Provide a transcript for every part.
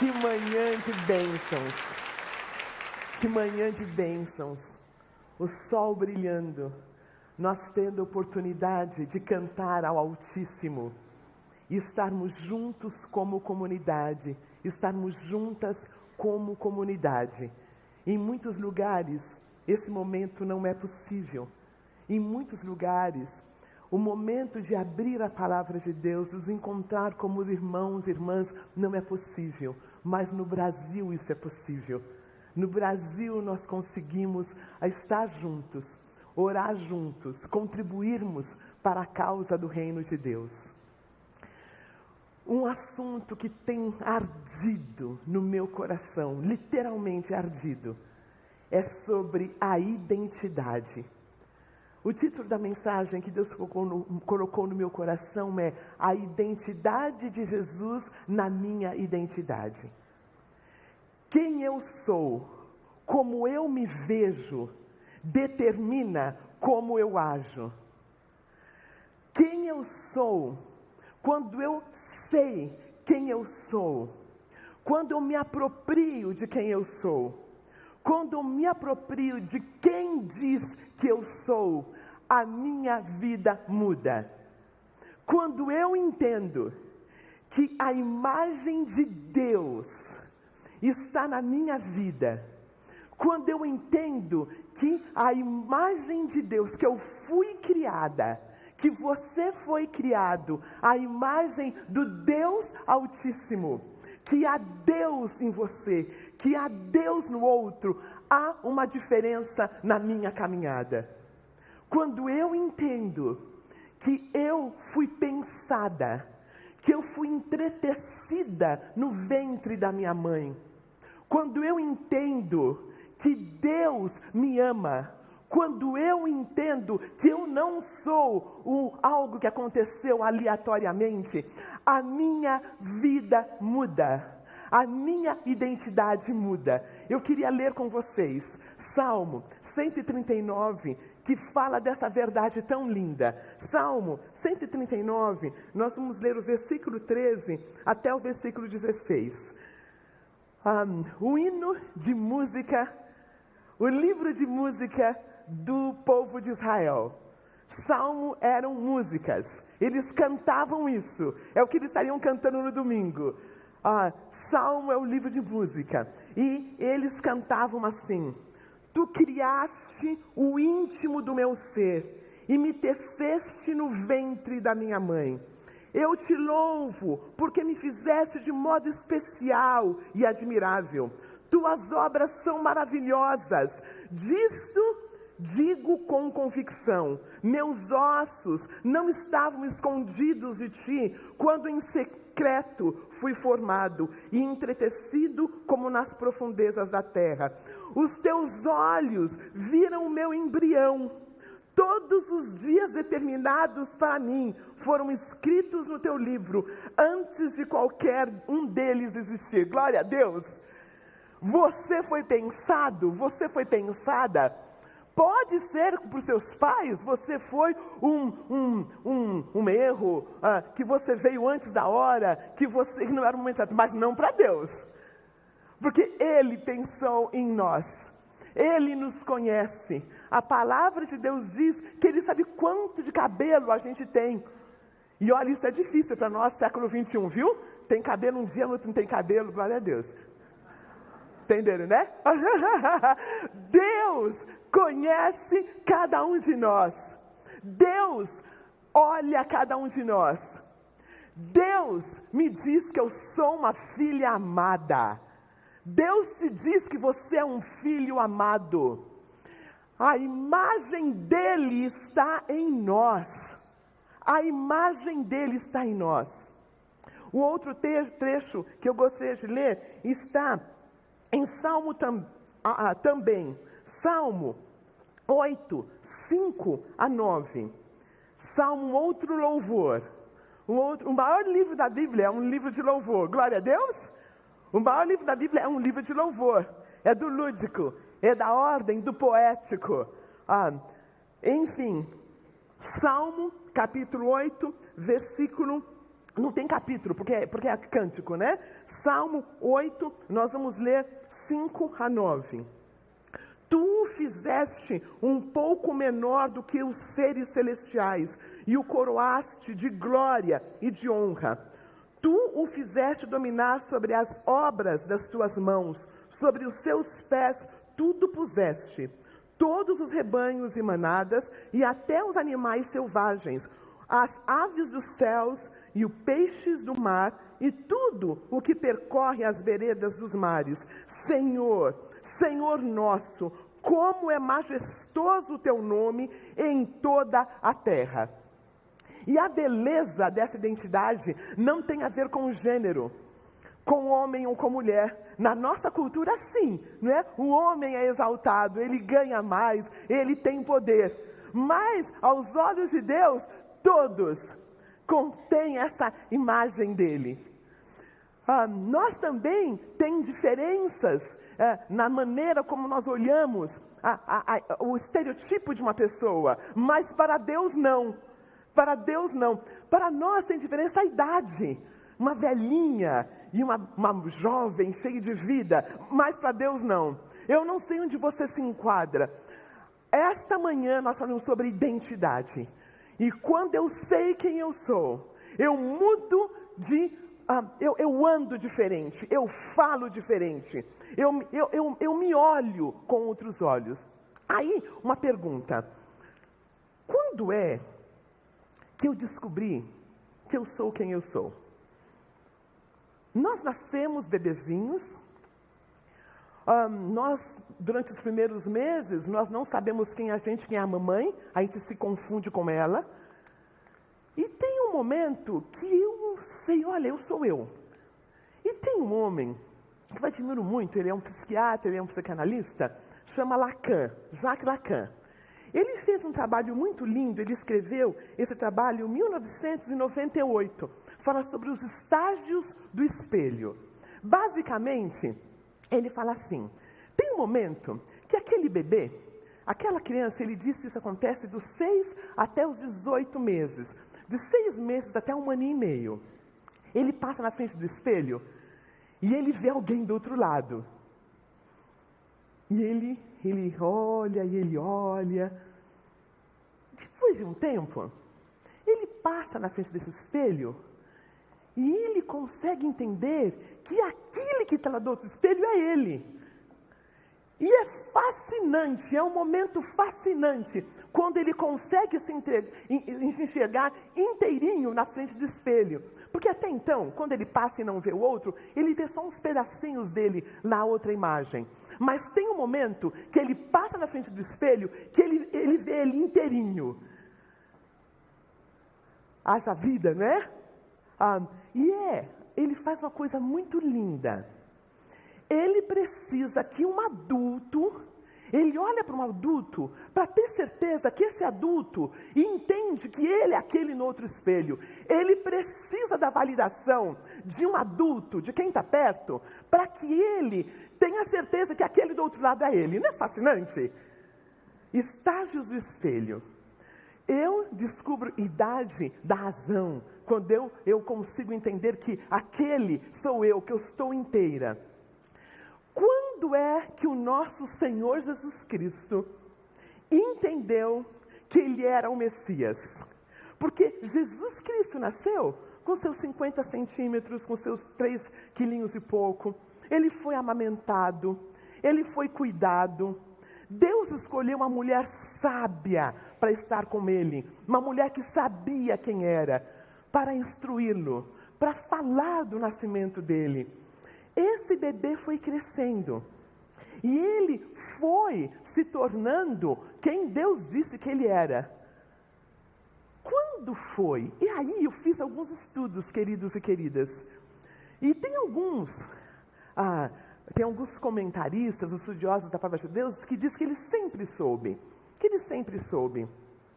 Que manhã de bênçãos, que manhã de bênçãos, o sol brilhando, nós tendo a oportunidade de cantar ao Altíssimo, e estarmos juntos como comunidade, estarmos juntas como comunidade. Em muitos lugares, esse momento não é possível. Em muitos lugares, o momento de abrir a palavra de Deus, nos encontrar como os irmãos e irmãs, não é possível. Mas no Brasil isso é possível. No Brasil nós conseguimos estar juntos, orar juntos, contribuirmos para a causa do reino de Deus. Um assunto que tem ardido no meu coração, literalmente ardido, é sobre a identidade. O título da mensagem que Deus colocou no meu coração é A Identidade de Jesus na Minha Identidade. Quem eu sou, como eu me vejo, determina como eu ajo. Quem eu sou, quando eu sei quem eu sou, quando eu me aproprio de quem eu sou, quando eu me aproprio de quem diz que eu sou, a minha vida muda. Quando eu entendo que a imagem de Deus está na minha vida, quando eu entendo que a imagem de Deus, que eu fui criada, que você foi criado, a imagem do Deus Altíssimo, que há Deus em você, que há Deus no outro, há uma diferença na minha caminhada. Quando eu entendo que eu fui pensada, que eu fui entretecida no ventre da minha mãe, quando eu entendo que Deus me ama, quando eu entendo que eu não sou algo que aconteceu aleatoriamente, a minha vida muda, a minha identidade muda. Eu queria ler com vocês Salmo 139, que fala dessa verdade tão linda. Salmo 139, nós vamos ler o versículo 13 até o versículo 16. O hino de música, o livro de música do povo de Israel. Salmo eram músicas, eles cantavam isso, é o que eles estariam cantando no domingo. Salmo é o livro de música, e eles cantavam assim: Tu criaste o íntimo do meu ser, e me teceste no ventre da minha mãe. Eu te louvo, porque me fizeste de modo especial e admirável. Tuas obras são maravilhosas, disso digo com convicção. Meus ossos não estavam escondidos de ti, quando em secreto fui formado e entretecido como nas profundezas da terra. Os teus olhos viram o meu embrião. Todos os dias determinados para mim foram escritos no teu livro, antes de qualquer um deles existir. Glória a Deus! Você foi pensado, você foi pensada. Pode ser para os seus pais, você foi um erro, que você veio antes da hora, que não era o momento certo, mas não para Deus. Porque Ele pensou em nós, Ele nos conhece. A palavra de Deus diz que Ele sabe quanto de cabelo a gente tem. E olha, isso é difícil para nós, século 21, viu? Tem cabelo um dia, no outro não tem cabelo, glória a Deus. Entenderam, né? Deus conhece cada um de nós. Deus olha cada um de nós. Deus me diz que eu sou uma filha amada. Deus te diz que você é um filho amado. A imagem dele está em nós. A imagem dele está em nós. O outro trecho que eu gostaria de ler está em Salmo também. Salmo 8, 5 a 9. Salmo, outro louvor. O maior livro da Bíblia é um livro de louvor. Glória a Deus. O maior livro da Bíblia é um livro de louvor. É do lúdico. É da ordem do poético. Enfim, Salmo capítulo 8, versículo Não tem capítulo, porque é cântico, né? Salmo 8, nós vamos ler 5 a 9. Tu o fizeste um pouco menor do que os seres celestiais, e o coroaste de glória e de honra. Tu o fizeste dominar sobre as obras das tuas mãos, sobre os seus pés tudo puseste. Todos os rebanhos e manadas, e até os animais selvagens, as aves dos céus e os peixes do mar, e tudo o que percorre as veredas dos mares. Senhor, Senhor nosso, como é majestoso o teu nome em toda a terra. E a beleza dessa identidade não tem a ver com o gênero, com homem ou com mulher. Na nossa cultura, sim, não é? O homem é exaltado, ele ganha mais, ele tem poder. Mas, aos olhos de Deus, todos contêm essa imagem dele. Nós também temos diferenças na maneira como nós olhamos o estereotipo de uma pessoa, mas para Deus não. Para Deus não. Para nós tem diferença a idade. Uma velhinha e uma jovem cheia de vida, mas para Deus não. Eu não sei onde você se enquadra. Esta manhã nós falamos sobre identidade. E quando eu sei quem eu sou, eu mudo de... eu ando diferente, eu falo diferente, eu me olho com outros olhos. Aí, uma pergunta. Quando é que eu descobri que eu sou quem eu sou? Nós nascemos bebezinhos, nós, durante os primeiros meses, nós não sabemos quem é a mamãe, a gente se confunde com ela, e tem um momento que eu sei, olha, eu sou eu. E tem um homem, que eu admiro muito, ele é um psiquiatra, ele é um psicanalista, chama Lacan, Jacques Lacan. Ele fez um trabalho muito lindo, ele escreveu esse trabalho em 1998, fala sobre os estágios do espelho. Basicamente, ele fala assim, tem um momento que aquele bebê, aquela criança, ele disse que isso acontece dos 6 até os 18 meses, de 6 meses até 1 ano e meio. Ele passa na frente do espelho e ele vê alguém do outro lado. E ele olha e ele olha. Depois de um tempo, ele passa na frente desse espelho e ele consegue entender que aquele que está lá do outro espelho é ele. E é fascinante, é um momento fascinante, quando ele consegue se enxergar inteirinho na frente do espelho. Porque até então, quando ele passa e não vê o outro, ele vê só uns pedacinhos dele na outra imagem. Mas tem um momento que ele passa na frente do espelho, que ele vê ele inteirinho. Haja vida, não é? Ele faz uma coisa muito linda. Ele precisa que um adulto, ele olha para um adulto para ter certeza que esse adulto entende que ele é aquele no outro espelho. Ele precisa da validação de um adulto, de quem está perto, para que ele tenha certeza que aquele do outro lado é ele. Não é fascinante? Estágios do espelho. Eu descubro idade da razão, quando eu consigo entender que aquele sou eu, que eu estou inteira. Quando é que o nosso Senhor Jesus Cristo entendeu que Ele era o Messias? Porque Jesus Cristo nasceu com seus 50 centímetros, com seus 3 quilinhos e pouco. Ele foi amamentado, Ele foi cuidado. Deus escolheu uma mulher sábia para estar com Ele. Uma mulher que sabia quem era, para instruí-lo, para falar do nascimento dele. Esse bebê foi crescendo, e ele foi se tornando quem Deus disse que ele era. Quando foi? E aí eu fiz alguns estudos, queridos e queridas, e tem alguns comentaristas, estudiosos da palavra de Deus, que dizem que ele sempre soube,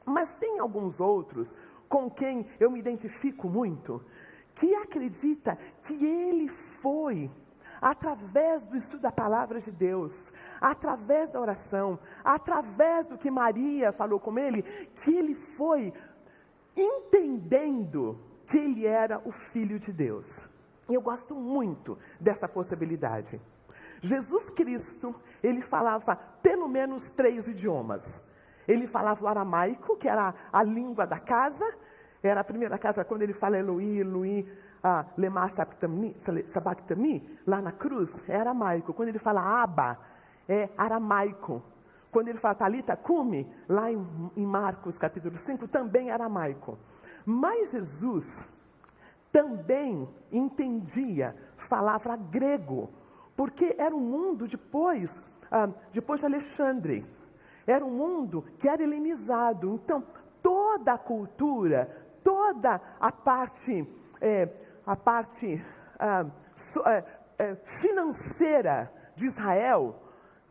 mas tem alguns outros, com quem eu me identifico muito, que acredita que ele foi, através do estudo da palavra de Deus, através da oração, através do que Maria falou com ele, que ele foi entendendo que ele era o Filho de Deus. E eu gosto muito dessa possibilidade. Jesus Cristo, ele falava pelo menos 3 idiomas. Ele falava o aramaico, que era a língua da casa. Era a primeira casa, quando ele fala Eloi, Eloi, lema sabachthani, lá na cruz, é aramaico. Quando ele fala Abba, é aramaico. Quando ele fala Talita Cumi, lá em Marcos capítulo 5, também é aramaico. Mas Jesus também entendia, falava grego, porque era um mundo depois de Alexandre. Era um mundo que era helenizado. Então, toda a cultura, toda a parte financeira de Israel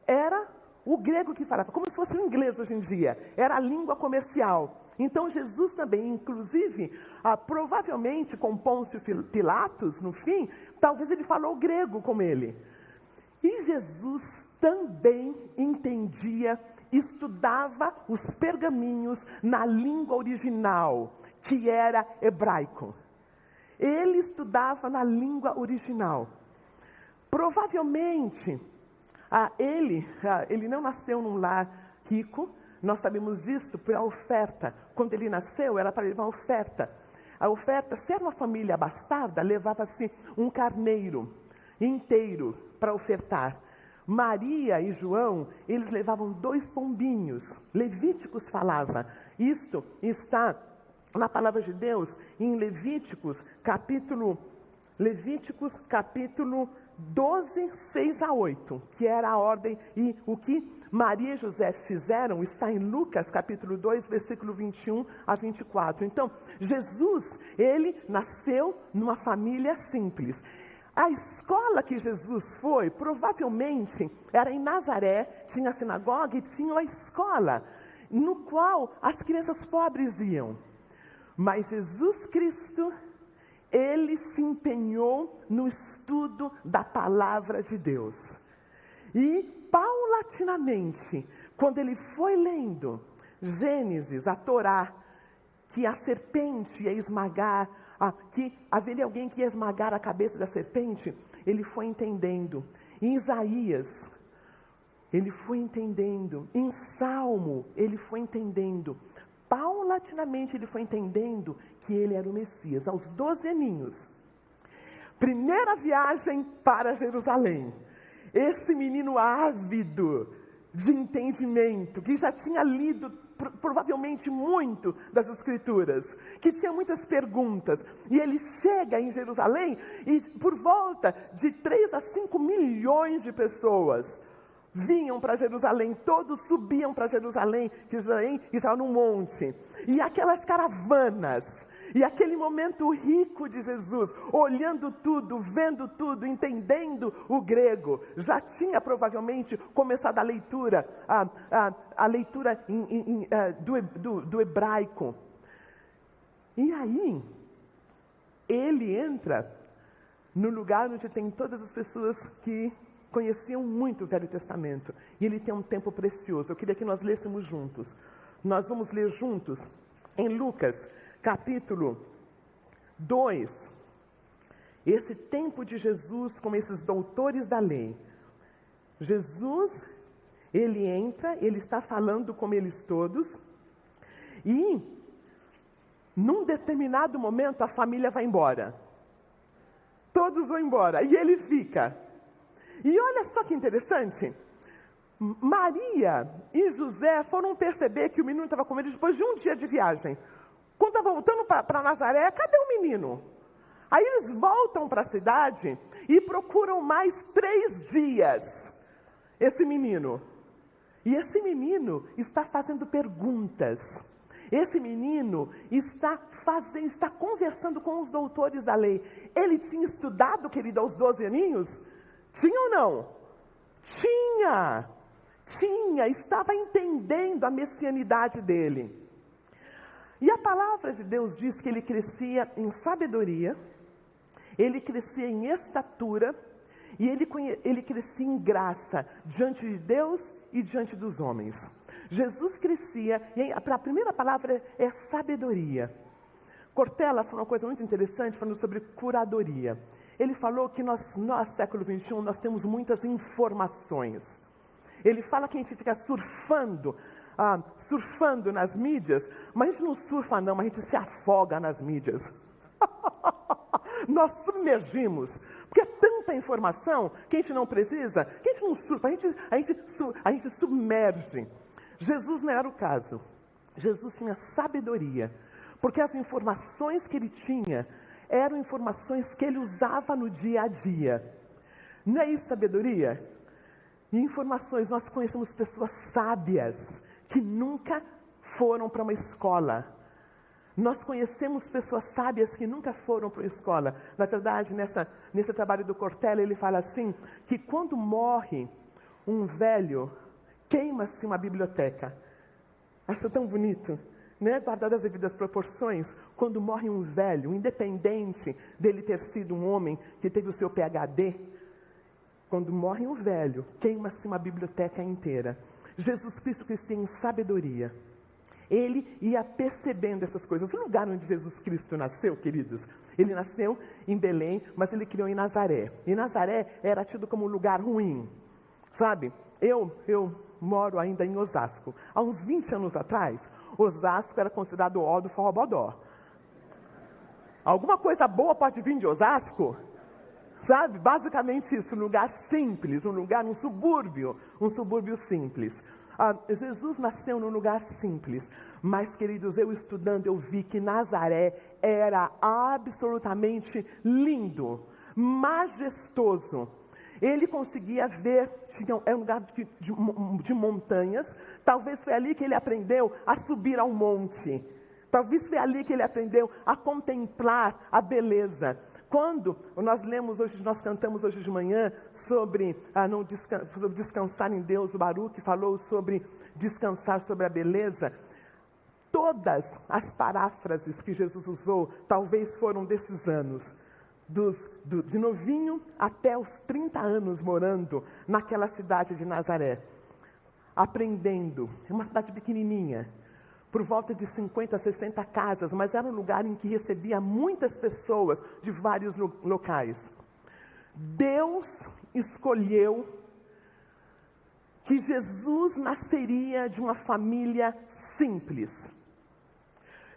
era o grego que falava, como se fosse o inglês hoje em dia. Era a língua comercial. Então, Jesus também, inclusive, provavelmente com Pôncio Pilatos, no fim, talvez ele falou grego com ele. E Jesus também entendia, estudava os pergaminhos na língua original, que era hebraico. Ele estudava na língua original. Provavelmente, ele não nasceu num lar rico. Nós sabemos disso pela oferta. Quando ele nasceu, era para levar oferta. A oferta, se era uma família abastada, levava-se um carneiro inteiro para ofertar. Maria e João, eles levavam 2 pombinhos. Levíticos falava. Isto está na palavra de Deus, em Levíticos capítulo 12, 6 a 8, que era a ordem, e o que Maria e José fizeram está em Lucas capítulo 2, versículo 21 a 24. Então, Jesus, ele nasceu numa família simples. A escola que Jesus foi, provavelmente, era em Nazaré, tinha a sinagoga e tinha a escola, no qual as crianças pobres iam. Mas Jesus Cristo, ele se empenhou no estudo da palavra de Deus. E, paulatinamente, quando ele foi lendo Gênesis, a Torá, que a serpente ia esmagar, que haveria alguém que ia esmagar a cabeça da serpente, ele foi entendendo. Em Isaías, ele foi entendendo. Em Salmo, ele foi entendendo. Paulatinamente ele foi entendendo que ele era o Messias. Aos 12 aninhos, primeira viagem para Jerusalém. Esse menino ávido de entendimento, que já tinha lido provavelmente muito das Escrituras, que tinha muitas perguntas, e ele chega em Jerusalém e por volta de 3 a 5 milhões de pessoas vinham para Jerusalém, todos subiam para Jerusalém, que Jerusalém estava num monte, e aquelas caravanas, e aquele momento rico de Jesus, olhando tudo, vendo tudo, entendendo o grego, já tinha provavelmente começado a leitura, a leitura do hebraico. E aí, ele entra no lugar onde tem todas as pessoas que conheciam muito o Velho Testamento, e ele tem um tempo precioso. Eu queria que nós lêssemos juntos. Nós vamos ler juntos em Lucas, capítulo 2, esse tempo de Jesus com esses doutores da lei. Jesus, ele entra, ele está falando com eles todos, e num determinado momento a família vai embora. Todos vão embora, e ele fica. E olha só que interessante, Maria e José foram perceber que o menino estava com eles depois de um dia de viagem. Quando está voltando para Nazaré, cadê o menino? Aí eles voltam para a cidade e procuram mais 3 dias esse menino. E esse menino está fazendo perguntas. Esse menino está conversando com os doutores da lei. Ele tinha estudado, querido, aos 12 aninhos? Tinha ou não? Tinha, estava entendendo a messianidade dele. E a palavra de Deus diz que ele crescia em sabedoria, ele crescia em estatura, e ele crescia em graça diante de Deus e diante dos homens. Jesus crescia, e a primeira palavra é sabedoria. Cortella falou uma coisa muito interessante, falando sobre curadoria. Ele falou que nós século XXI, nós temos muitas informações. Ele fala que a gente fica surfando nas mídias, mas a gente não surfa não, mas a gente se afoga nas mídias. Nós submergimos, porque é tanta informação que a gente não precisa, que a gente não surfa, a gente submerge. Jesus não era o caso. Jesus tinha sabedoria, porque as informações que ele tinha eram informações que ele usava no dia a dia. Não é isso sabedoria? E informações, nós conhecemos pessoas sábias que nunca foram para uma escola. Nós conhecemos pessoas sábias que nunca foram para a escola. Na verdade, nesse trabalho do Cortella, ele fala assim, que quando morre um velho, queima-se uma biblioteca. Acho tão bonito, né? Guardado as devidas proporções, quando morre um velho, independente dele ter sido um homem que teve o seu PhD, quando morre um velho, queima-se uma biblioteca inteira. Jesus Cristo crescia em sabedoria. Ele ia percebendo essas coisas. O lugar onde Jesus Cristo nasceu, queridos, ele nasceu em Belém, mas ele criou em Nazaré. E Nazaré era tido como um lugar ruim, sabe? Eu moro ainda em Osasco. Há uns 20 anos atrás, Osasco era considerado o ó do forrobodó. Alguma coisa boa pode vir de Osasco? Sabe? Basicamente isso, um lugar simples, um subúrbio simples. Jesus nasceu num lugar simples, mas, queridos, eu estudando, eu vi que Nazaré era absolutamente lindo, majestoso. Ele conseguia ver, era um lugar de montanhas, talvez foi ali que ele aprendeu a subir ao monte, talvez foi ali que ele aprendeu a contemplar a beleza. Quando nós cantamos hoje de manhã sobre descansar em Deus, o Baruch falou sobre descansar sobre a beleza, todas as paráfrases que Jesus usou, talvez foram desses anos, de novinho até os 30 anos morando naquela cidade de Nazaré, aprendendo. É uma cidade pequenininha, por volta de 50, 60 casas, mas era um lugar em que recebia muitas pessoas de vários locais. Deus escolheu que Jesus nasceria de uma família simples.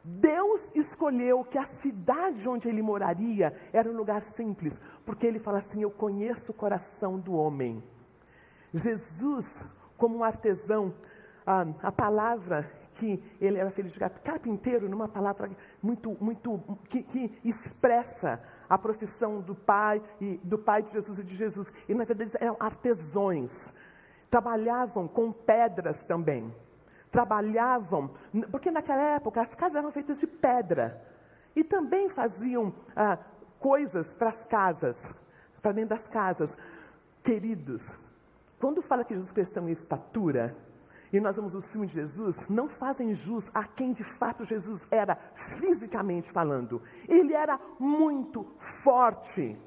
Deus escolheu que a cidade onde ele moraria era um lugar simples, porque ele fala assim, eu conheço o coração do homem. Jesus, como um artesão, a palavra que ele era filho de carpinteiro, numa palavra que expressa a profissão do pai de Jesus e de Jesus. E na verdade eles eram artesãos, trabalhavam com pedras também. Porque naquela época as casas eram feitas de pedra. E também faziam coisas para as casas, para dentro das casas. Queridos, quando fala que Jesus cresceu em estatura, e nós vamos no filme de Jesus, não fazem jus a quem de fato Jesus era, fisicamente falando. Ele era muito forte.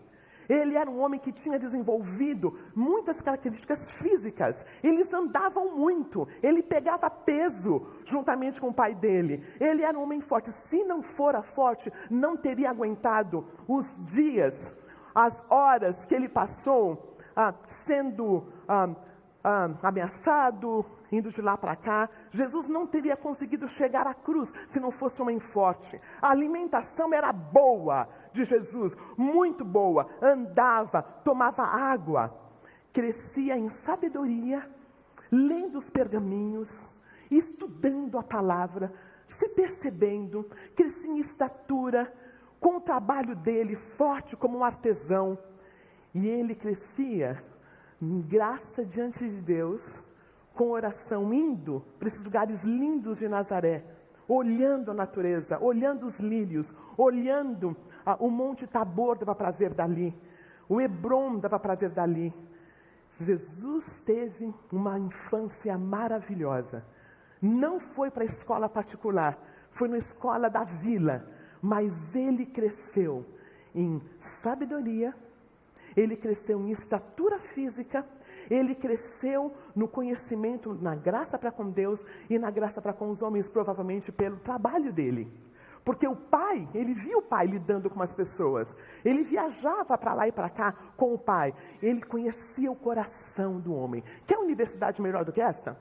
Ele era um homem que tinha desenvolvido muitas características físicas. Eles andavam muito. Ele pegava peso juntamente com o pai dele. Ele era um homem forte. Se não fora forte, não teria aguentado os dias, as horas que ele passou sendo ameaçado, indo de lá para cá. Jesus não teria conseguido chegar à cruz se não fosse um homem forte. A alimentação era boa de Jesus, muito boa. Andava, tomava água, crescia em sabedoria, lendo os pergaminhos, estudando a palavra, se percebendo, crescia em estatura, com o trabalho dele forte como um artesão. E ele crescia em graça diante de Deus, com oração, indo para esses lugares lindos de Nazaré, olhando a natureza, olhando os lírios, olhando o Monte Tabor, dava para ver dali, o Hebrom dava para ver dali. Jesus teve uma infância maravilhosa. Não foi para a escola particular, foi na escola da vila, mas ele cresceu em sabedoria, ele cresceu em estatura física, ele cresceu no conhecimento, na graça para com Deus e na graça para com os homens, provavelmente pelo trabalho dele. Porque o pai, ele via o pai lidando com as pessoas. Ele viajava para lá e para cá com o pai. Ele conhecia o coração do homem. Quer universidade melhor do que esta?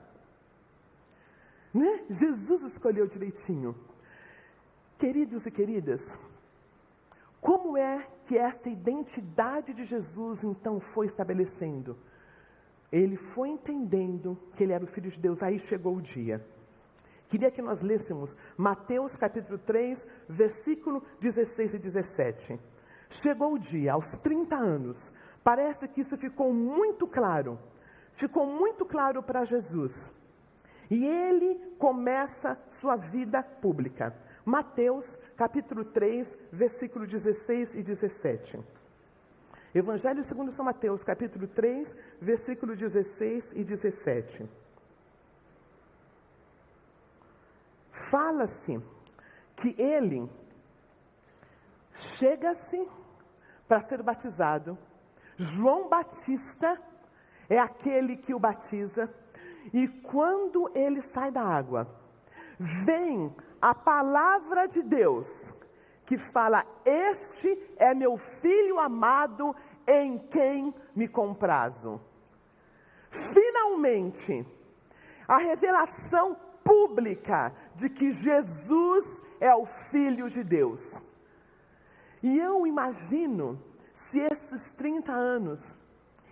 Né? Jesus escolheu direitinho. Queridos e queridas, como é que essa identidade de Jesus então foi estabelecendo? Ele foi entendendo que ele era o Filho de Deus. Aí chegou o dia. Queria que nós lêssemos Mateus capítulo 3, versículo 16 e 17. Chegou o dia, aos 30 anos, parece que isso ficou muito claro para Jesus. E ele começa sua vida pública. Mateus capítulo 3, versículo 16 e 17. Evangelho segundo São Mateus, capítulo 3, versículo 16 e 17. Fala-se que ele chega-se para ser batizado. João Batista é aquele que o batiza. E quando ele sai da água, vem a palavra de Deus que fala: este é meu filho amado em quem me comprazo. Finalmente, a revelação pública de que Jesus é o Filho de Deus. E eu imagino se esses 30 anos,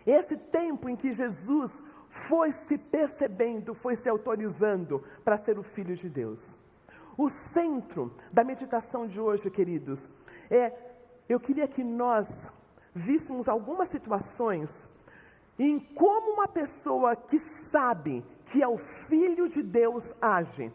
esse tempo em que Jesus foi se percebendo, foi se autorizando para ser o Filho de Deus. O centro da meditação de hoje, queridos, eu queria que nós víssemos algumas situações em como uma pessoa que sabe que é o Filho de Deus age.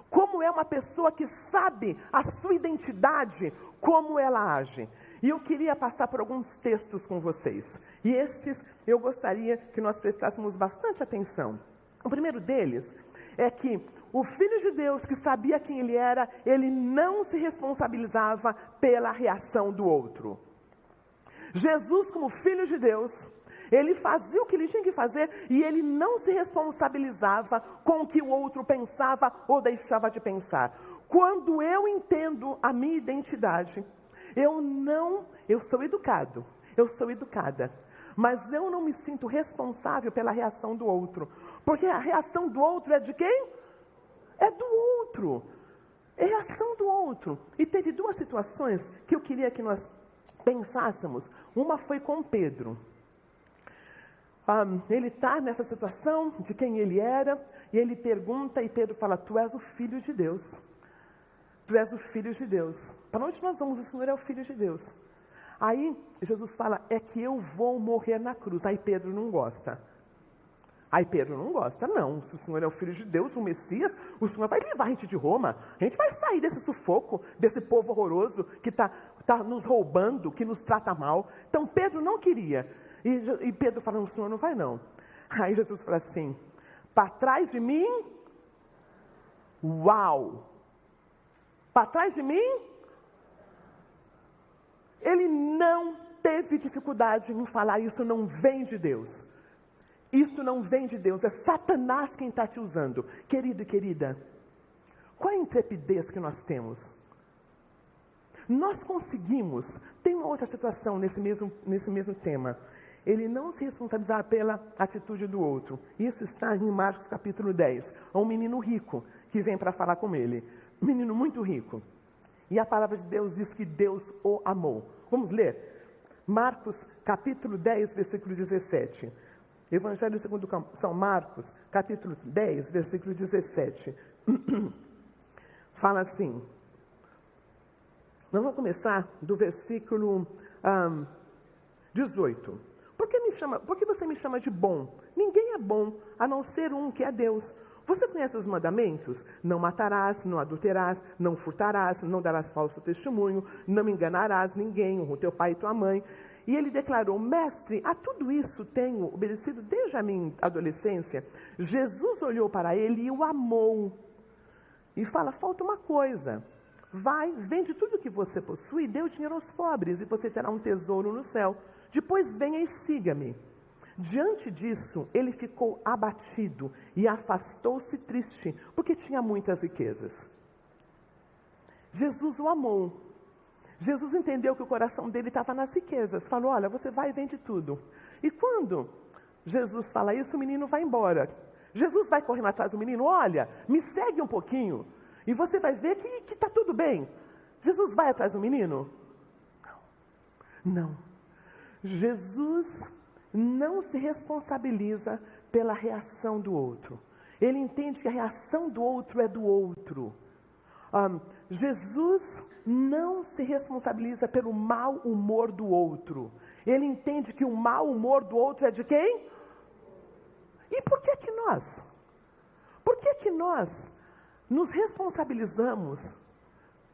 Como é uma pessoa que sabe a sua identidade, como ela age. E eu queria passar por alguns textos com vocês. E estes eu gostaria que nós prestássemos bastante atenção. O primeiro deles é que o Filho de Deus, que sabia quem ele era, ele não se responsabilizava pela reação do outro. Jesus, como Filho de Deus, ele fazia o que ele tinha que fazer e ele não se responsabilizava com o que o outro pensava ou deixava de pensar. Quando eu entendo a minha identidade, eu sou educado, eu sou educada, mas eu não me sinto responsável pela reação do outro, porque a reação do outro é de quem? É do outro, é a reação do outro. E teve duas situações que eu queria que nós pensássemos. Uma foi com Pedro. Ele está nessa situação de quem ele era, e ele pergunta, e Pedro fala: tu és o Filho de Deus. Tu és o Filho de Deus. Para onde nós vamos? O Senhor é o Filho de Deus. Aí Jesus fala: é que eu vou morrer na cruz. Aí Pedro não gosta. Não, se o Senhor é o Filho de Deus, o Messias, o Senhor vai levar a gente de Roma. A gente vai sair desse sufoco, desse povo horroroso que está nos roubando, que nos trata mal. Então Pedro não queria. E Pedro fala: o Senhor não vai não. Aí Jesus fala assim: para trás de mim, uau! Para trás de mim, ele não teve dificuldade em falar: isso não vem de Deus. Isso não vem de Deus, é Satanás quem está te usando. Querido e querida, qual é a intrepidez que nós temos? Nós conseguimos, tem uma outra situação nesse mesmo tema. Ele não se responsabilizar pela atitude do outro. Isso está em Marcos capítulo 10. Há um menino rico que vem para falar com ele. Um menino muito rico. E a palavra de Deus diz que Deus o amou. Vamos ler? Marcos capítulo 10, versículo 17. Evangelho segundo São Marcos, capítulo 10, versículo 17. Fala assim. Nós vamos começar do versículo 18. Por que você me chama de bom? Ninguém é bom, a não ser um, que é Deus. Você conhece os mandamentos? Não matarás, não adulterarás, não furtarás, não darás falso testemunho, não enganarás ninguém, honra teu pai e tua mãe. E ele declarou: mestre, a tudo isso tenho obedecido desde a minha adolescência. Jesus olhou para ele e o amou. E fala: falta uma coisa. Vai, vende tudo o que você possui e dê o dinheiro aos pobres, e você terá um tesouro no céu. Depois venha e siga-me. Diante disso, ele ficou abatido e afastou-se triste, porque tinha muitas riquezas. Jesus o amou. Jesus entendeu que o coração dele estava nas riquezas. Falou, olha, você vai e vende tudo. E quando Jesus fala isso, o menino vai embora. Jesus vai correndo atrás do menino, olha, me segue um pouquinho. E você vai ver que está tudo bem. Jesus vai atrás do menino? Não. Jesus não se responsabiliza pela reação do outro. Ele entende que a reação do outro é do outro. Jesus não se responsabiliza pelo mau humor do outro. Ele entende que o mau humor do outro é de quem? E por que que nós? Por que que nós nos responsabilizamos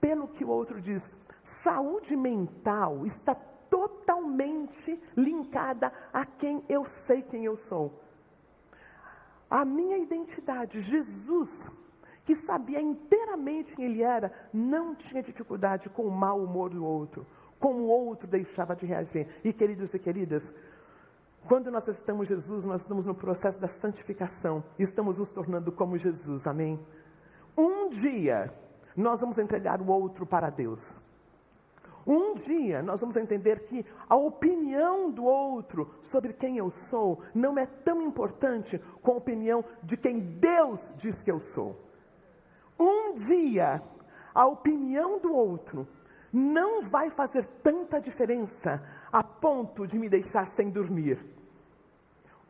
pelo que o outro diz? Saúde mental está totalmente linkada a quem eu sei quem eu sou. A minha identidade, Jesus, que sabia inteiramente quem ele era, não tinha dificuldade com o mau humor do outro, como o outro deixava de reagir. E queridos e queridas, quando nós aceitamos Jesus, nós estamos no processo da santificação, estamos nos tornando como Jesus, amém? Um dia, nós vamos entregar o outro para Deus. Um dia, nós vamos entender que a opinião do outro sobre quem eu sou não é tão importante como a opinião de quem Deus diz que eu sou. Um dia, a opinião do outro não vai fazer tanta diferença a ponto de me deixar sem dormir.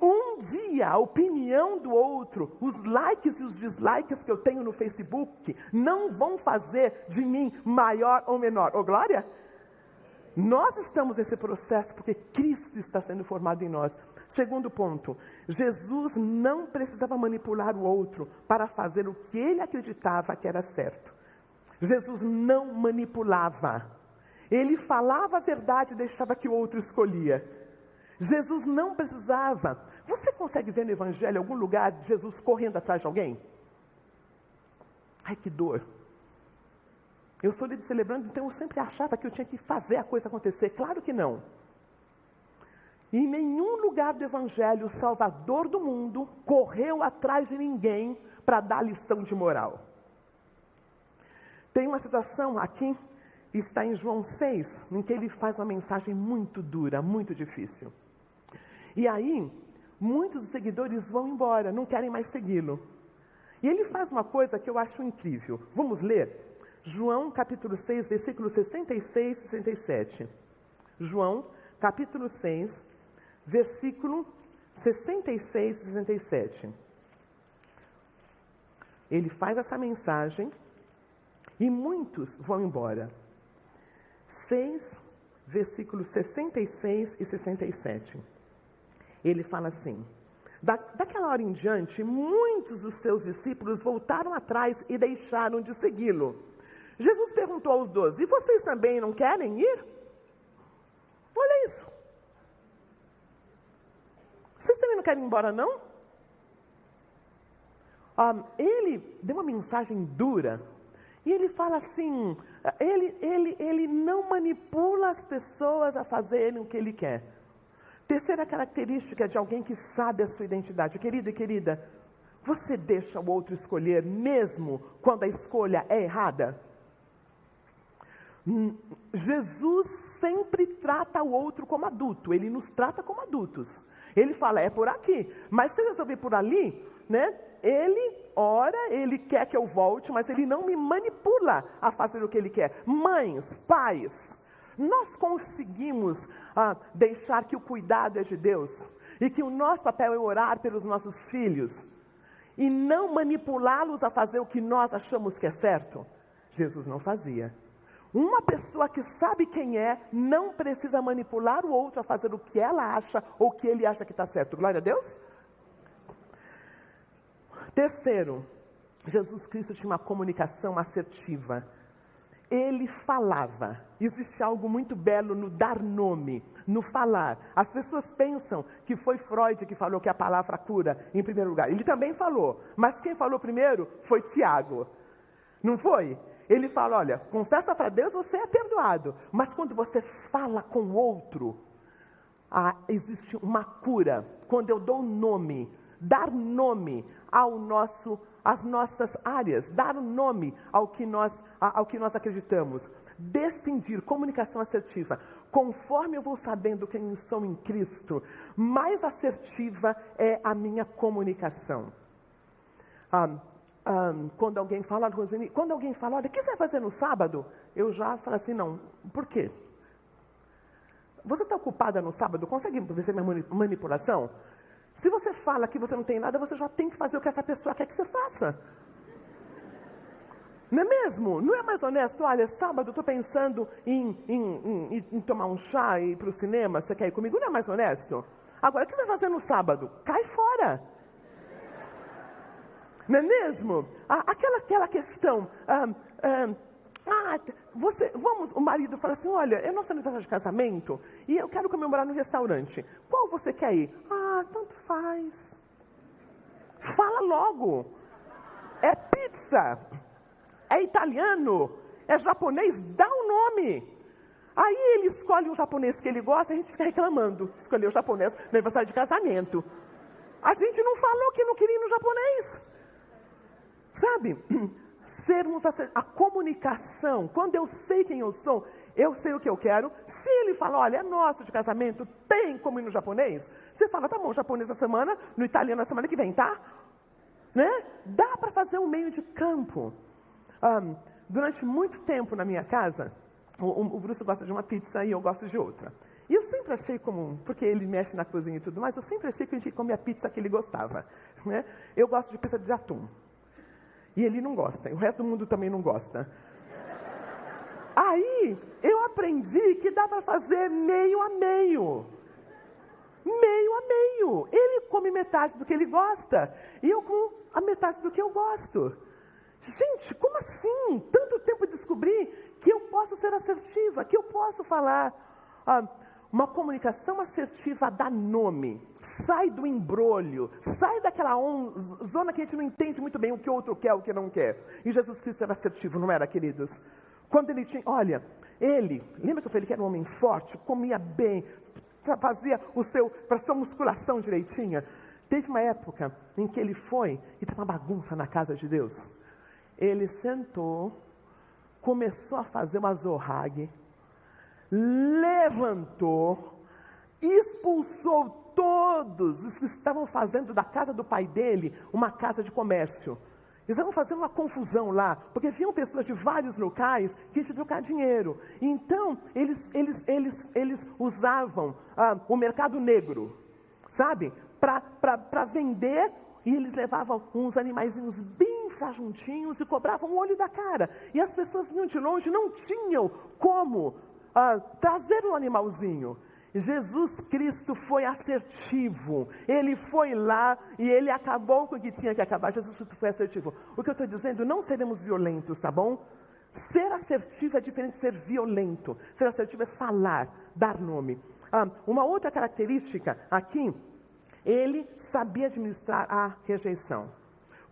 Um dia, a opinião do outro, os likes e os dislikes que eu tenho no Facebook, não vão fazer de mim maior ou menor. Ô, glória! Nós estamos nesse processo porque Cristo está sendo formado em nós. Segundo ponto, Jesus não precisava manipular o outro para fazer o que ele acreditava que era certo. Jesus não manipulava. Ele falava a verdade e deixava que o outro escolhia. Jesus não precisava. Você consegue ver no Evangelho algum lugar de Jesus correndo atrás de alguém? Ai, que dor. Eu sou líder celebrando, então eu sempre achava que eu tinha que fazer a coisa acontecer. Claro que não. Em nenhum lugar do Evangelho o Salvador do mundo correu atrás de ninguém para dar lição de moral. Tem uma situação aqui, está em João 6, em que ele faz uma mensagem muito dura, muito difícil. E aí, muitos dos seguidores vão embora, não querem mais segui-lo. E ele faz uma coisa que eu acho incrível. Vamos ler? João capítulo 6, versículos 66 e 67. João capítulo 6, versículo 66 e 67. Ele faz essa mensagem e muitos vão embora. 6, versículos 66 e 67. Ele fala assim: daquela hora em diante, muitos dos seus discípulos voltaram atrás e deixaram de segui-lo. Jesus perguntou aos 12, e vocês também não querem ir? Olha isso. Vocês também não querem ir embora, não? Ele deu uma mensagem dura. E ele fala assim, ele não manipula as pessoas a fazerem o que ele quer. Terceira característica de alguém que sabe a sua identidade. Querido e querida, você deixa o outro escolher mesmo quando a escolha é errada? Jesus sempre trata o outro como adulto, ele nos trata como adultos. Ele fala, é por aqui, mas se eu resolver por ali, né? Ele ora, ele quer que eu volte, mas ele não me manipula a fazer o que ele quer. Mães, pais, nós conseguimos deixar que o cuidado é de Deus, e que o nosso papel é orar pelos nossos filhos, e não manipulá-los a fazer o que nós achamos que é certo? Jesus não fazia. Uma pessoa que sabe quem é, não precisa manipular o outro a fazer o que ela acha, ou o que ele acha que está certo. Glória a Deus. Terceiro, Jesus Cristo tinha uma comunicação assertiva. Ele falava. Existe algo muito belo no dar nome, no falar. As pessoas pensam que foi Freud que falou que a palavra cura em primeiro lugar. Ele também falou, mas quem falou primeiro foi Tiago. Não foi? Ele fala, olha, confessa para Deus, você é perdoado. Mas quando você fala com o outro, existe uma cura. Quando eu dou nome, dar nome ao nosso as nossas áreas, dar um nome ao que nós acreditamos. Decidir, comunicação assertiva. Conforme eu vou sabendo quem eu sou em Cristo, mais assertiva é a minha comunicação. Quando alguém fala, Rosane, olha, o que você vai fazer no sábado? Eu já falo assim, não, por quê? Você está ocupada no sábado? Consegue perceber minha manipulação? Se você fala que você não tem nada, você já tem que fazer o que essa pessoa quer que você faça. Não é mesmo? Não é mais honesto? Olha, sábado eu estou pensando em tomar um chá e ir para o cinema, você quer ir comigo? Não é mais honesto? Agora, o que você vai fazer no sábado? Cai fora. Não é mesmo? Aquela questão, o marido fala assim, olha, é nosso aniversário de casamento e eu quero comemorar no restaurante. Qual você quer ir? Tanto faz. Fala logo. É pizza. É italiano, é japonês, dá um nome. Aí ele escolhe um japonês que ele gosta e a gente fica reclamando. Escolheu o japonês no aniversário de casamento. A gente não falou que não queria ir no japonês. Sabe? A comunicação, quando eu sei quem eu sou, eu sei o que eu quero. Se ele fala, olha, é nosso de casamento, tem como ir no japonês? Você fala, tá bom, japonês na semana, no italiano na semana que vem, tá? Né? Dá para fazer um meio de campo. Durante muito tempo na minha casa, o Bruce gosta de uma pizza e eu gosto de outra. E eu sempre achei comum, porque ele mexe na cozinha e tudo mais, eu sempre achei que a gente comia a pizza que ele gostava. Né? Eu gosto de pizza de atum. E ele não gosta, e o resto do mundo também não gosta. Aí, eu aprendi que dá para fazer meio a meio. Meio a meio. Ele come metade do que ele gosta, e eu como a metade do que eu gosto. Gente, como assim? Tanto tempo descobri que eu posso ser assertiva, que eu posso falar. Uma comunicação assertiva dá nome, sai do embrolho, sai daquela zona que a gente não entende muito bem o que o outro quer, o que não quer. E Jesus Cristo era assertivo, não era, queridos? Quando ele tinha, lembra que eu falei que era um homem forte, comia bem, fazia para sua musculação direitinha. Teve uma época em que ele foi e estava uma bagunça na casa de Deus. Ele sentou, começou a fazer uma zorrague, levantou, expulsou todos os que estavam fazendo da casa do pai dele uma casa de comércio. Eles estavam fazendo uma confusão lá, porque vinham pessoas de vários locais que tinham que trocar dinheiro. Então, eles usavam o mercado negro, sabe? Para vender, e eles levavam uns animaizinhos bem frajuntinhos e cobravam o olho da cara. E as pessoas vinham de longe, não tinham como trazer um animalzinho. Jesus Cristo foi assertivo, ele foi lá e ele acabou com o que tinha que acabar. Jesus Cristo foi assertivo. O que eu estou dizendo, não seremos violentos, tá bom? Ser assertivo é diferente de ser violento. Ser assertivo é falar, dar nome. Uma outra característica aqui, ele sabia administrar a rejeição.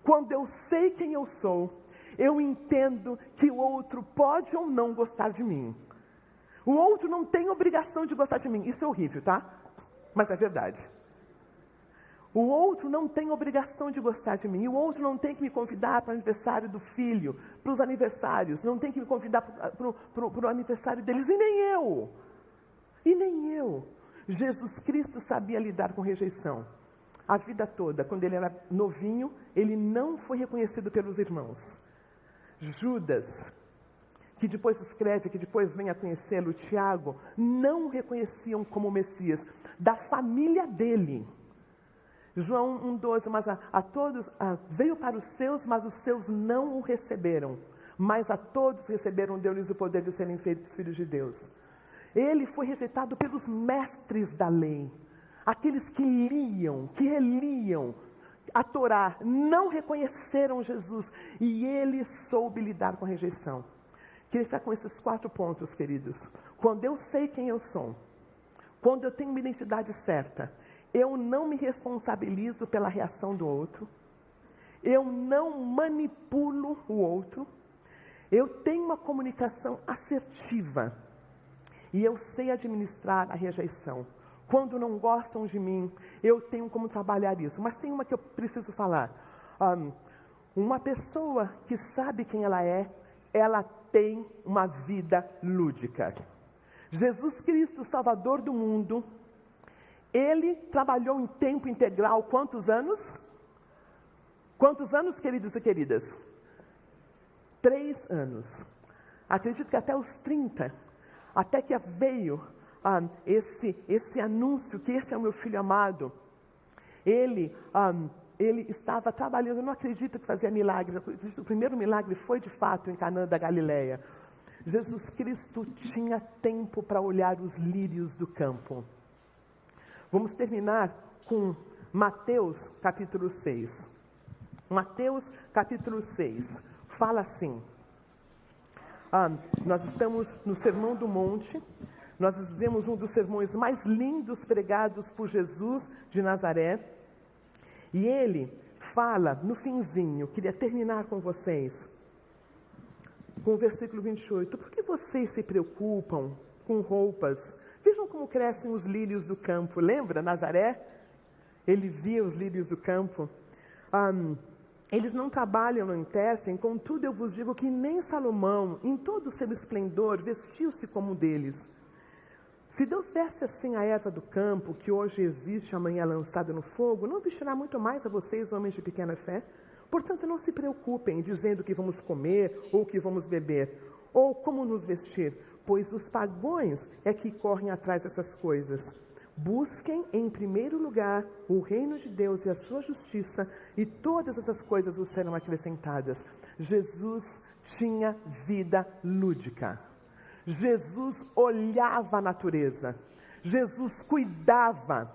Quando eu sei quem eu sou, eu entendo que o outro pode ou não gostar de mim. O outro não tem obrigação de gostar de mim. Isso é horrível, tá? Mas é verdade. O outro não tem obrigação de gostar de mim. O outro não tem que me convidar para o aniversário do filho, para os aniversários. Não tem que me convidar para o aniversário deles. E nem eu. E nem eu. Jesus Cristo sabia lidar com rejeição. A vida toda, quando ele era novinho, ele não foi reconhecido pelos irmãos. Judas, que depois escreve, que depois vem a conhecê-lo, Tiago, não o reconheciam como Messias, da família dele. João 1,12, mas a todos, veio para os seus, mas os seus não o receberam. Mas a todos receberam, deu-lhes o poder de serem feitos filhos de Deus. Ele foi rejeitado pelos mestres da lei, aqueles que liam, que reliam a Torá, não reconheceram Jesus, e ele soube lidar com a rejeição. Queria ficar com esses 4 pontos, queridos. Quando eu sei quem eu sou, quando eu tenho uma identidade certa, eu não me responsabilizo pela reação do outro, eu não manipulo o outro, eu tenho uma comunicação assertiva e eu sei administrar a rejeição. Quando não gostam de mim, eu tenho como trabalhar isso. Mas tem uma que eu preciso falar. Uma pessoa que sabe quem ela tem uma vida lúdica. Jesus Cristo, Salvador do mundo, Ele trabalhou em tempo integral quantos anos? Quantos anos, queridos e queridas? 3 anos. Acredito que até os 30, até que veio esse anúncio que esse é o meu filho amado. Ele estava trabalhando, eu não acredito que fazia milagres, o primeiro milagre foi de fato em Canaã da Galileia. Jesus Cristo tinha tempo para olhar os lírios do campo. Vamos terminar com Mateus capítulo 6. Mateus capítulo 6 fala assim, nós estamos no Sermão do Monte, nós vemos um dos sermões mais lindos pregados por Jesus de Nazaré, e ele fala no finzinho, queria terminar com vocês, com o versículo 28, por que vocês se preocupam com roupas? Vejam como crescem os lírios do campo, lembra Nazaré? Ele via os lírios do campo, eles não trabalham, não tecem, contudo eu vos digo que nem Salomão, em todo o seu esplendor, vestiu-se como um deles. Se Deus veste assim a erva do campo, que hoje existe, amanhã lançada no fogo, não vestirá muito mais a vocês, homens de pequena fé? Portanto, não se preocupem, dizendo que vamos comer, ou que vamos beber, ou como nos vestir, pois os pagões é que correm atrás dessas coisas. Busquem em primeiro lugar o reino de Deus e a sua justiça, e todas essas coisas vos serão acrescentadas. Jesus tinha vida lúdica. Jesus olhava a natureza. Jesus cuidava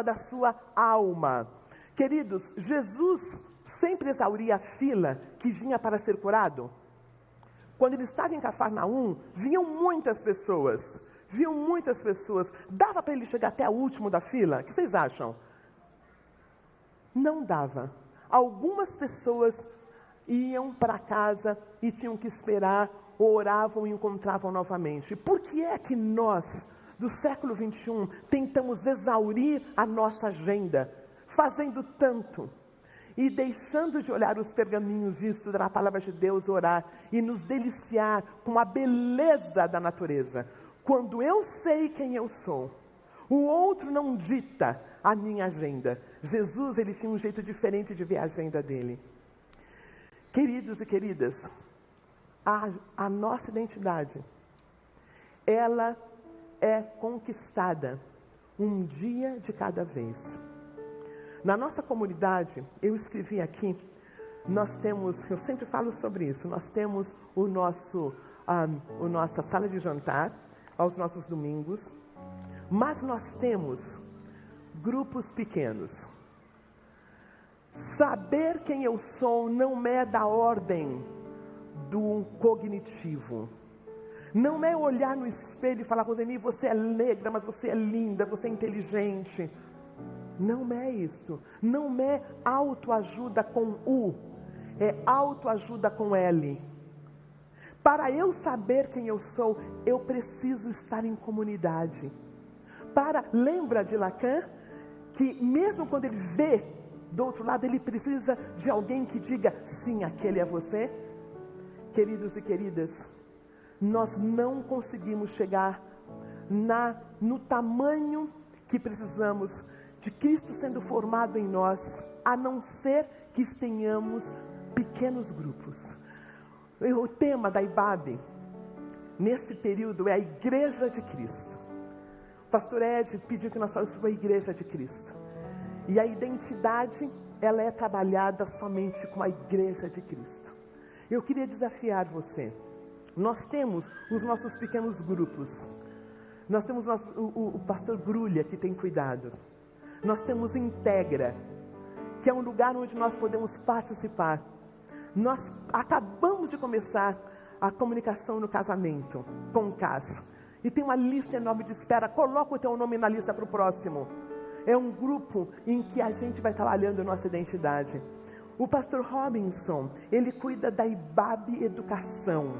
da sua alma. Queridos, Jesus sempre exauria a fila que vinha para ser curado. Quando ele estava em Cafarnaum, vinham muitas pessoas. Dava para ele chegar até o último da fila? O que vocês acham? Não dava. Algumas pessoas iam para casa e tinham que esperar, oravam e encontravam novamente. Por que é que nós, do século 21, tentamos exaurir a nossa agenda, fazendo tanto e deixando de olhar os pergaminhos e estudar a palavra de Deus, orar e nos deliciar com a beleza da natureza? Quando eu sei quem eu sou, o outro não dita a minha agenda. Jesus, ele tinha um jeito diferente de ver a agenda dele. Queridos e queridas, a nossa identidade, ela é conquistada um dia de cada vez. Na nossa comunidade, eu escrevi aqui, nós temos, eu sempre falo sobre isso, nós temos nossa sala de jantar, aos nossos domingos, mas nós temos grupos pequenos. Saber quem eu sou não é da ordem do cognitivo. Não é olhar no espelho e falar, Roseni, você é negra, mas você é linda, você é inteligente. Não é isto. Não é autoajuda com U, é autoajuda com L. Para eu saber quem eu sou, eu preciso estar em comunidade. Lembra de Lacan? Que mesmo quando ele vê do outro lado, ele precisa de alguém que diga, sim, aquele é você. Queridos e queridas, nós não conseguimos chegar no tamanho que precisamos de Cristo sendo formado em nós, a não ser que tenhamos pequenos grupos. O tema da IBAB, nesse período, é a Igreja de Cristo. O pastor Ed pediu que nós falamos sobre a Igreja de Cristo. E a identidade, ela é trabalhada somente com a Igreja de Cristo. Eu queria desafiar você. Nós temos os nossos pequenos grupos. Nós temos o pastor Grulha, que tem cuidado. Nós temos Integra, que é um lugar onde nós podemos participar. Nós acabamos de começar a comunicação no casamento, com o CAS. E tem uma lista enorme de espera. Coloca o teu nome na lista para o próximo. É um grupo em que a gente vai trabalhando a nossa identidade. O pastor Robinson, ele cuida da IBAB Educação.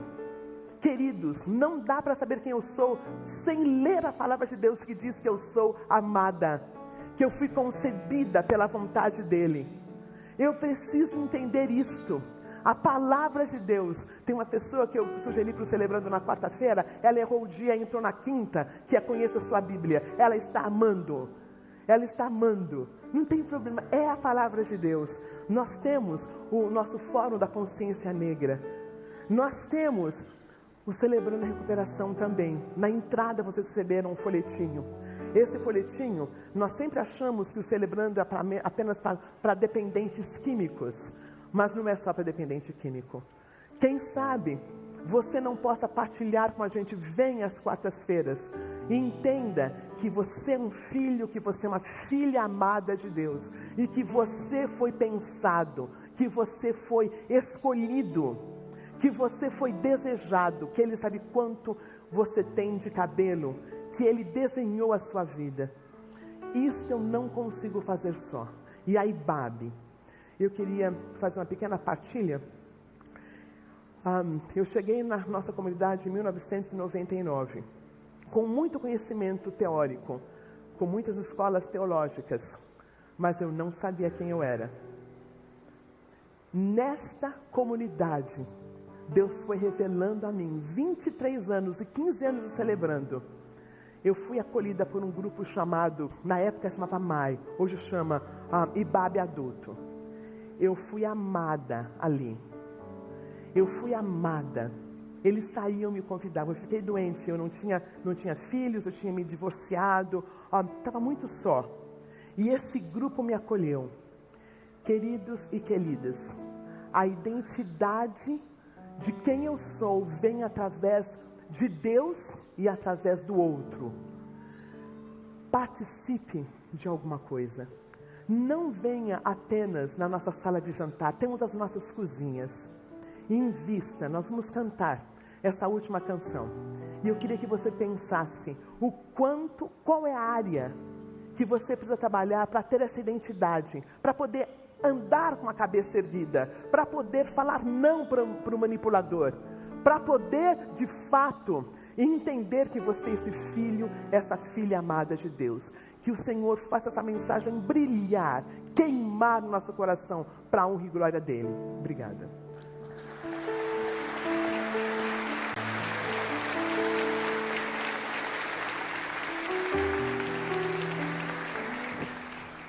Queridos, não dá para saber quem eu sou sem ler a palavra de Deus que diz que eu sou amada, que eu fui concebida pela vontade dele. Eu preciso entender isto. A palavra de Deus. Tem uma pessoa que eu sugeri para o Celebrando na quarta-feira, ela errou o dia, entrou na quinta, que é conheça a sua Bíblia. Ela está amando. Ela está amando. Não tem problema, é a palavra de Deus. Nós temos o nosso Fórum da Consciência Negra. Nós temos o Celebrando a Recuperação também. Na entrada vocês receberam um folhetinho. Esse folhetinho, nós sempre achamos que o Celebrando é apenas para dependentes químicos. Mas não é só para dependente químico. Quem sabe você não possa partilhar com a gente, venha às quartas-feiras e entenda que você é um filho, que você é uma filha amada de Deus e que você foi pensado, que você foi escolhido, que você foi desejado, que Ele sabe quanto você tem de cabelo, que Ele desenhou a sua vida. Isso eu não consigo fazer só. E a IBAB, eu queria fazer uma pequena partilha. Eu cheguei na nossa comunidade em 1999, com muito conhecimento teórico, com muitas escolas teológicas, mas eu não sabia quem eu era. Nesta comunidade, Deus foi revelando a mim, 23 anos e 15 anos celebrando. Eu fui acolhida por um grupo chamado, na época chamava MAI, hoje chama IBAB Adulto. Eu fui amada ali. Eu fui amada. Eles saíam me convidavam. Eu fiquei doente, eu não tinha filhos, eu tinha me divorciado, estava muito só. E esse grupo me acolheu. Queridos e queridas, a identidade de quem eu sou vem através de Deus e através do outro. Participe de alguma coisa. Não venha apenas na nossa sala de jantar, temos as nossas cozinhas. Invista, nós vamos cantar essa última canção. E eu queria que você pensasse qual é a área que você precisa trabalhar para ter essa identidade, para poder andar com a cabeça erguida, para poder falar não para o manipulador, para poder, de fato, entender que você é esse filho, essa filha amada de Deus. Que o Senhor faça essa mensagem brilhar, queimar no nosso coração, para a honra e glória dEle. Obrigada.